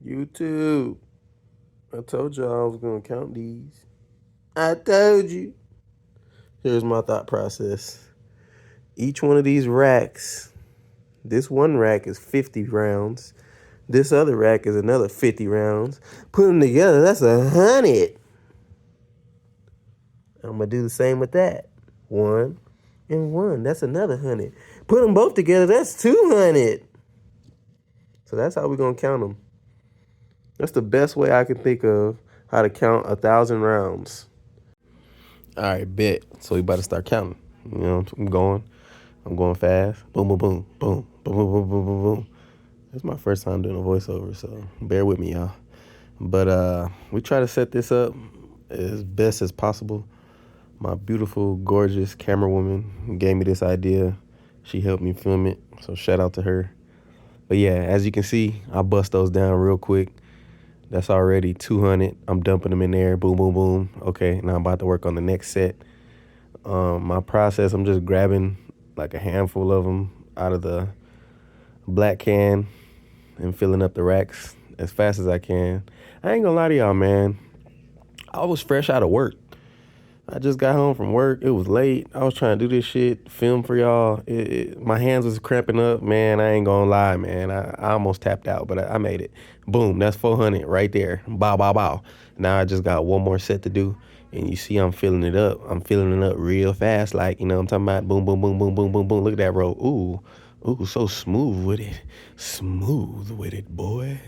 YouTube. I told y'all I was gonna count these. I told you. Here's my thought process. Each one of these racks, this one rack is 50 rounds. This other rack is another 50 rounds. Put them together, that's 100. I'm gonna do the same with that. 1 and 1, that's another 100. Put them both together, that's 200. So that's how we're gonna count them. That's the best way I can think of how to count 1,000 rounds. All right, bet. So we about to start counting. You know, I'm going fast. Boom, boom, boom, boom, boom, boom, boom, boom, boom, boom. It's my first time doing a voiceover, so bear with me, y'all. But we try to set this up as best as possible. My beautiful, gorgeous camera woman gave me this idea. She helped me film it, so shout out to her. But yeah, as you can see, I bust those down real quick. That's already 200. I'm dumping them in there. Boom, boom, boom. Okay, now I'm about to work on the next set. My process, I'm just grabbing like a handful of them out of the black can and filling up the racks as fast as I can. I ain't gonna lie to y'all, man. I was fresh out of work. I just got home from work. It was late. I was trying to do this shit, film for y'all. My hands was cramping up, man. I ain't gonna lie, man. I almost tapped out, but I made it. Boom, that's 400 right there. Bow, bow, bow. Now I just got one more set to do. And you see I'm filling it up. I'm filling it up real fast. Like, you know what I'm talking about? Boom, boom, boom, boom, boom, boom, boom. Look at that roll. Ooh, so smooth with it. Smooth with it, boy.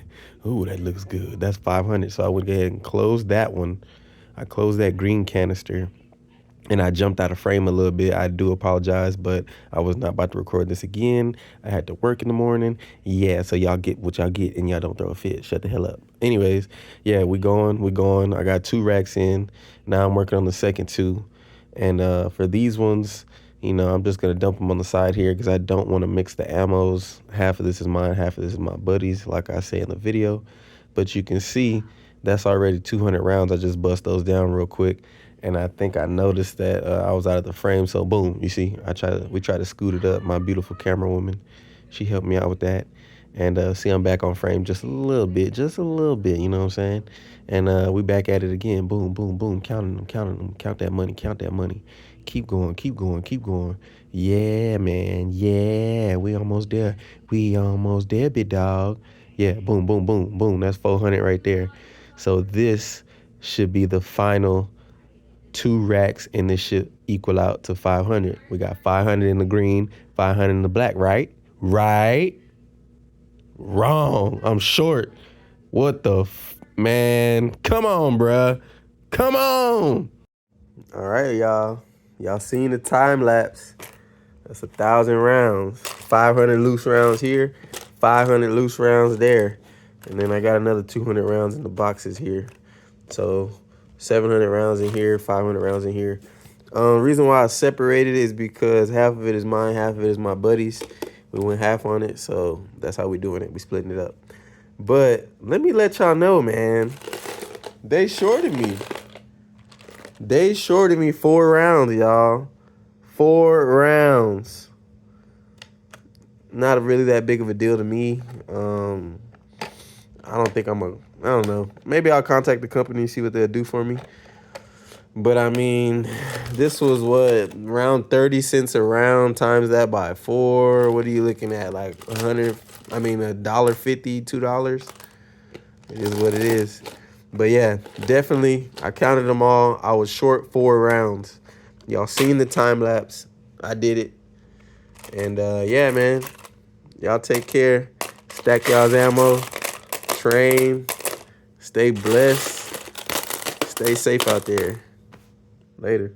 Ooh, that looks good. That's 500. So I went ahead and closed that one. I closed that green canister and I jumped out of frame a little bit. I do apologize, but I was not about to record this again. I had to work in the morning. Yeah, so y'all get what y'all get and y'all don't throw a fit. Shut the hell up. Anyways, yeah, we going. I got 2 racks in. Now I'm working on the second 2. And for these ones, you know, I'm just going to dump them on the side here because I don't want to mix the ammos. Half of this is mine, half of this is my buddy's, like I say in the video. But you can see that's already 200 rounds. I just bust those down real quick. And I think I noticed that I was out of the frame. So boom, you see, we tried to scoot it up. My beautiful camera woman, she helped me out with that. And see, I'm back on frame just a little bit, you know what I'm saying? And we back at it again. Boom, boom, boom, counting them. Count that money. Keep going. Yeah, man. Yeah, we almost there. Big dog. Yeah, boom, boom, boom, boom. That's 400 right there. So this should be the final 2 racks, and this should equal out to 500. We got 500 in the green, 500 in the black, right? Right? Wrong. I'm short. What the man? Come on, bruh. Come on. All right, y'all. Y'all seen the time lapse. That's 1,000 rounds. 500 loose rounds here, 500 loose rounds there. And then I got another 200 rounds in the boxes here. So 700 rounds in here, 500 rounds in here. Reason why I separated it is because half of it is mine, half of it is my buddy's. We went half on it, so that's how we doing it. We splitting it up. But let me let y'all know, man. They shorted me. They shorted me 4 rounds, y'all. 4 rounds. Not really that big of a deal to me. I don't know. Maybe I'll contact the company, see what they'll do for me. But I mean, this was what, around 30 cents a round, times that by 4. What are you looking at? Like $1.50, $2. It is what it is. But yeah, definitely, I counted them all. I was short 4 rounds. Y'all seen the time lapse. I did it. And yeah, man. Y'all take care. Stack y'all's ammo. Train. Stay blessed. Stay safe out there. Later.